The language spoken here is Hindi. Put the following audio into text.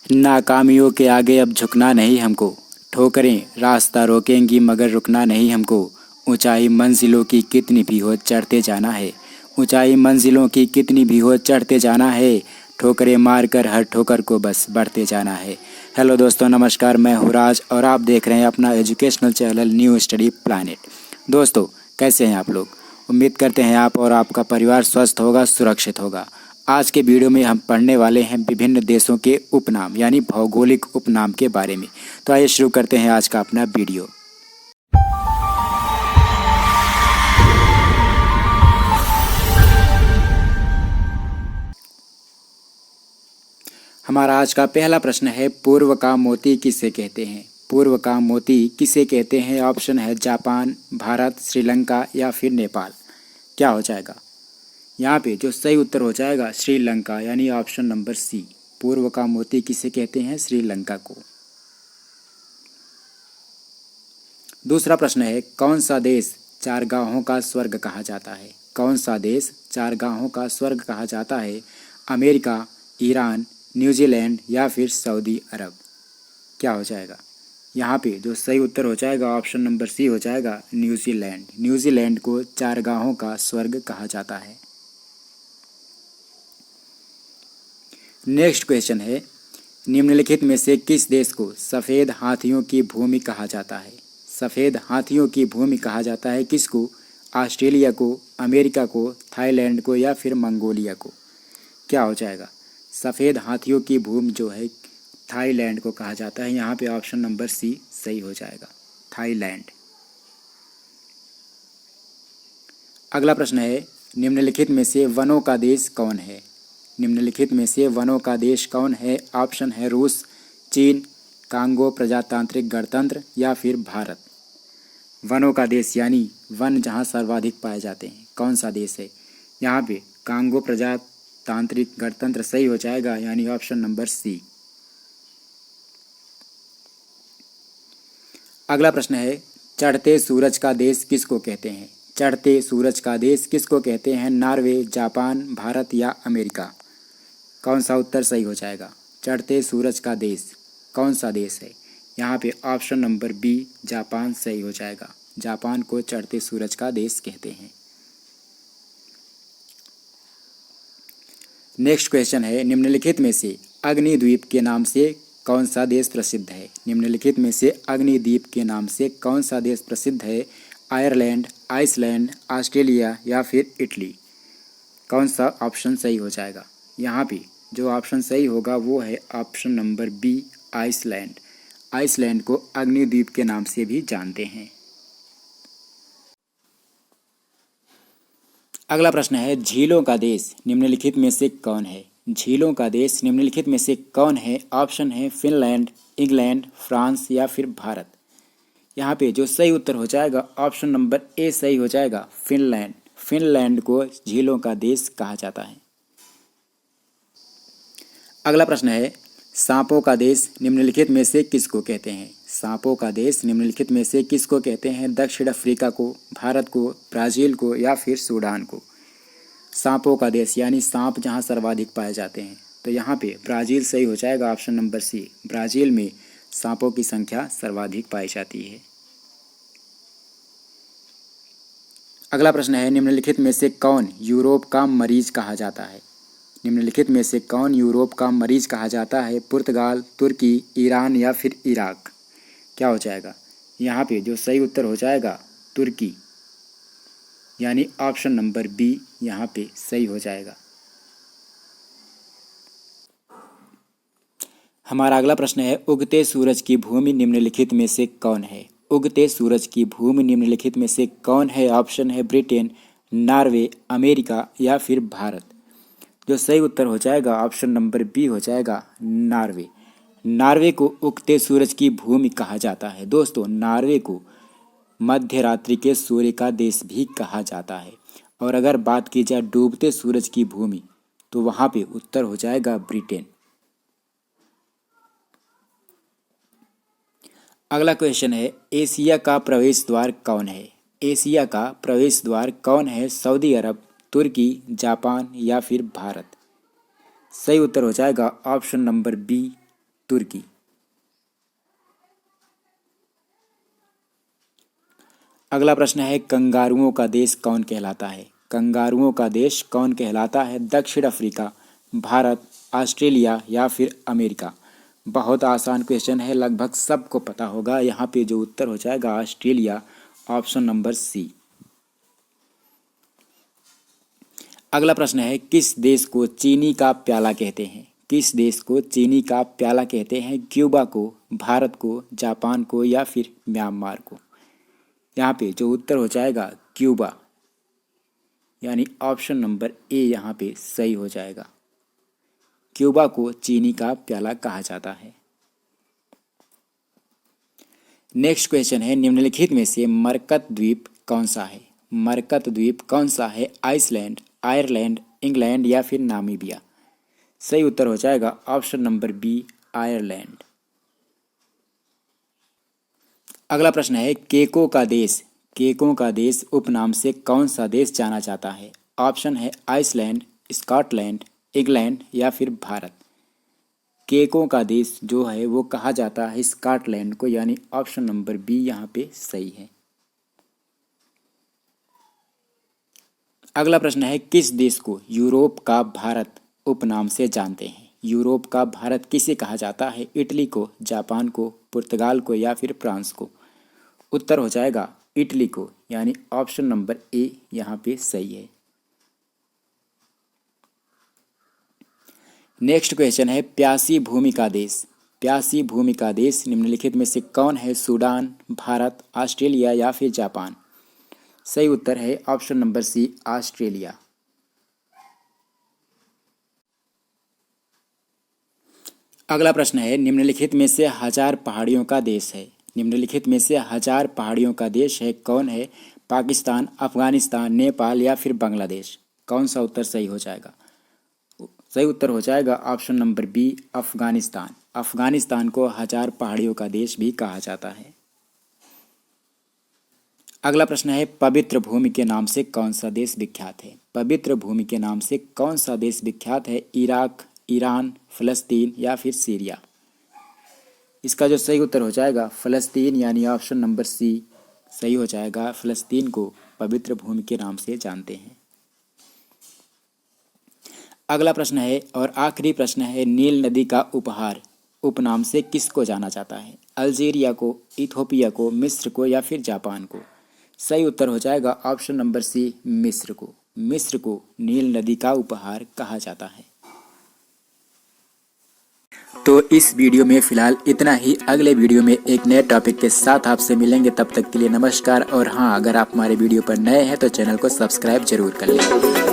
नाकामियों के आगे अब झुकना नहीं हमको। ठोकरें रास्ता रोकेंगी मगर रुकना नहीं हमको। ऊंचाई मंजिलों की कितनी भी हो चढ़ते जाना है। ऊंचाई मंजिलों की कितनी भी हो चढ़ते जाना है। ठोकरें मार कर हर ठोकर को बस बढ़ते जाना है। हेलो दोस्तों, नमस्कार। मैं हूँ राज और आप देख रहे हैं अपना educational channel new study planet. दोस्तों, कैसे हैं आप लोग? उम्मीद करते हैं आप और आपका परिवार स्वस्थ होगा, सुरक्षित होगा। आज के वीडियो में हम पढ़ने वाले हैं विभिन्न देशों के उपनाम यानी भौगोलिक उपनाम के बारे में। तो आइए शुरू करते हैं आज का अपना वीडियो। हमारा आज का पहला प्रश्न है, पूर्व का मोती किसे कहते हैं? पूर्व का मोती किसे कहते हैं? ऑप्शन है जापान, भारत, श्रीलंका या फिर नेपाल। क्या हो जाएगा? यहाँ पे जो सही उत्तर हो जाएगा श्रीलंका, यानी ऑप्शन नंबर सी। पूर्व का मोती किसे कहते हैं? श्रीलंका को। दूसरा प्रश्न है, कौन सा देश चारगाहों का स्वर्ग कहा जाता है? कौन सा देश चारगाहों का स्वर्ग कहा जाता है? अमेरिका, ईरान, न्यूजीलैंड या फिर सऊदी अरब। क्या हो जाएगा? यहाँ पे जो सही उत्तर हो जाएगा ऑप्शन नंबर सी हो जाएगा न्यूजीलैंड। न्यूजीलैंड को चारगाहों का स्वर्ग कहा जाता है। नेक्स्ट क्वेश्चन है, निम्नलिखित में से किस देश को सफ़ेद हाथियों की भूमि कहा जाता है? सफ़ेद हाथियों की भूमि कहा जाता है किसको? ऑस्ट्रेलिया को, अमेरिका को, थाईलैंड को या फिर मंगोलिया को। क्या हो जाएगा? सफ़ेद हाथियों की भूमि जो है थाईलैंड को कहा जाता है। यहाँ पे ऑप्शन नंबर सी सही हो जाएगा, थाईलैंड। अगला प्रश्न है, निम्नलिखित में से वनों का देश कौन है? निम्नलिखित में से वनों का देश कौन है? ऑप्शन है रूस, चीन, कांगो प्रजातांत्रिक गणतंत्र या फिर भारत। वनों का देश यानी वन जहां सर्वाधिक पाए जाते हैं, कौन सा देश है? यहाँ पे कांगो प्रजातांत्रिक गणतंत्र सही हो जाएगा, यानी ऑप्शन नंबर सी। अगला प्रश्न है, चढ़ते सूरज का देश किसको कहते हैं? चढ़ते सूरज का देश किसको कहते हैं? नॉर्वे, जापान, भारत या अमेरिका। कौन सा उत्तर सही हो जाएगा? चढ़ते सूरज का देश कौन सा देश है? यहाँ पे ऑप्शन नंबर बी जापान सही हो जाएगा। जापान को चढ़ते सूरज का देश कहते हैं। नेक्स्ट क्वेश्चन है, निम्नलिखित में से अग्निद्वीप के नाम से कौन सा देश प्रसिद्ध है? निम्नलिखित में से अग्निद्वीप के नाम से कौन सा देश प्रसिद्ध है? आयरलैंड, आइसलैंड, ऑस्ट्रेलिया या फिर इटली। कौन सा ऑप्शन सही हो जाएगा? यहाँ पे जो ऑप्शन सही होगा वो है option number B, Iceland. Iceland को अग्निद्वीप के नाम से भी जानते हैं। अगला प्रश्न है, झीलों का देश निम्नलिखित में से कौन है? झीलों का देश निम्नलिखित में से कौन है? ऑप्शन है फिनलैंड, इंग्लैंड, फ्रांस या फिर भारत। यहाँ पे जो सही उत्तर हो जाएगा ऑप्शन नंबर ए सही हो जाएगा, फिनलैंड। फिनलैंड को झीलों का देश कहा जाता है। अगला प्रश्न है, सांपों का देश निम्नलिखित में से किसको कहते हैं? सांपों का देश निम्नलिखित में से किसको कहते हैं? दक्षिण अफ्रीका को, भारत को, ब्राज़ील को या फिर सूडान को। सांपों का देश यानी सांप जहां सर्वाधिक पाए जाते हैं, तो यहाँ पे ब्राज़ील सही हो जाएगा, ऑप्शन नंबर सी। ब्राज़ील में सांपों की संख्या सर्वाधिक पाई जाती है। अगला प्रश्न है, निम्नलिखित में से कौन यूरोप का मरीज कहा जाता है? निम्नलिखित में से कौन यूरोप का मरीज कहा जाता है? पुर्तगाल, तुर्की, ईरान या फिर इराक। क्या हो जाएगा? यहाँ पे जो सही उत्तर हो जाएगा तुर्की, यानी ऑप्शन नंबर बी यहाँ पे सही हो जाएगा। हमारा अगला प्रश्न है, उगते सूरज की भूमि निम्नलिखित में से कौन है? उगते सूरज की भूमि निम्नलिखित में से कौन है? ऑप्शन है ब्रिटेन, नॉर्वे, अमेरिका या फिर भारत। जो सही उत्तर हो जाएगा ऑप्शन नंबर बी हो जाएगा, नॉर्वे। नॉर्वे को उगते सूरज की भूमि कहा जाता है। दोस्तों, नॉर्वे को मध्य रात्रि के सूर्य का देश भी कहा जाता है। और अगर बात की जाए डूबते सूरज की भूमि, तो वहाँ पे उत्तर हो जाएगा ब्रिटेन। अगला क्वेश्चन है, एशिया का प्रवेश द्वार कौन है? एशिया का प्रवेश द्वार कौन है? सऊदी अरब, तुर्की, जापान या फिर भारत। सही उत्तर हो जाएगा ऑप्शन नंबर बी, तुर्की। अगला प्रश्न है कंगारुओं का देश कौन कहलाता है? कंगारुओं का देश कौन कहलाता है? दक्षिण अफ्रीका, भारत, ऑस्ट्रेलिया या फिर अमेरिका। बहुत आसान क्वेश्चन है, लगभग सबको पता होगा। यहाँ पे जो उत्तर हो जाएगा ऑस्ट्रेलिया, ऑप्शन नंबर सी। अगला प्रश्न है किस देश को चीनी का प्याला कहते हैं? किस देश को चीनी का प्याला कहते हैं? क्यूबा को, भारत को, जापान को या फिर म्यांमार को। यहाँ पे जो उत्तर हो जाएगा क्यूबा, यानी ऑप्शन नंबर ए यहाँ पे सही हो जाएगा। क्यूबा को चीनी का प्याला कहा जाता है। नेक्स्ट क्वेश्चन है निम्नलिखित में से मरकत द्वीप कौन सा है? मरकत द्वीप कौन सा है? आइसलैंड, आयरलैंड, इंग्लैंड या फिर नामीबिया। सही उत्तर हो जाएगा ऑप्शन नंबर बी, आयरलैंड। अगला प्रश्न है केको का देश, केको का देश उपनाम से कौन सा देश जाना जाता है? ऑप्शन है आइसलैंड, स्कॉटलैंड, इंग्लैंड या फिर भारत। केको का देश जो है वो कहा जाता है स्कॉटलैंड को, यानी ऑप्शन नंबर बी यहाँ पे सही है। अगला प्रश्न है किस देश को यूरोप का भारत उपनाम से जानते हैं? यूरोप का भारत किसे कहा जाता है? इटली को, जापान को, पुर्तगाल को या फिर फ्रांस को। उत्तर हो जाएगा इटली को, यानी ऑप्शन नंबर ए यहाँ पे सही है। नेक्स्ट क्वेश्चन है प्यासी भूमि का देश, प्यासी भूमि का देश निम्नलिखित में से कौन है? सूडान, भारत, ऑस्ट्रेलिया या फिर जापान। सही उत्तर है ऑप्शन नंबर सी, ऑस्ट्रेलिया। अगला प्रश्न है निम्नलिखित में से 1000 पहाड़ियों का देश है। निम्नलिखित में से 1000 पहाड़ियों का देश है, कौन है? पाकिस्तान, अफगानिस्तान, नेपाल या फिर बांग्लादेश। कौन सा उत्तर सही हो जाएगा? सही उत्तर हो जाएगा option number B, Afghanistan. Afghanistan को 1000 पहाड़ियों का देश भी कहा जाता है। अगला प्रश्न है पवित्र भूमि के नाम से कौन सा देश विख्यात है? पवित्र भूमि के नाम से कौन सा देश विख्यात है? इराक, ईरान, फ़लस्तीन या फिर सीरिया। इसका जो सही उत्तर हो जाएगा फ़लस्तीन, यानी ऑप्शन नंबर सी सही हो जाएगा। फ़लस्तीन को पवित्र भूमि के नाम से जानते हैं। अगला प्रश्न है और आखिरी प्रश्न है नील नदी का उपहार उपनाम से किसको जाना जाता है? अल्जीरिया को, इथोपिया को, मिस्र को या फिर जापान को। सही उत्तर हो जाएगा ऑप्शन नंबर सी, मिस्र को। मिस्र को नील नदी का उपहार कहा जाता है। तो इस वीडियो में फिलहाल इतना ही। अगले वीडियो में एक नए टॉपिक के साथ आपसे मिलेंगे, तब तक के लिए नमस्कार। और हाँ, अगर आप हमारे वीडियो पर नए हैं तो चैनल को सब्सक्राइब जरूर कर लें।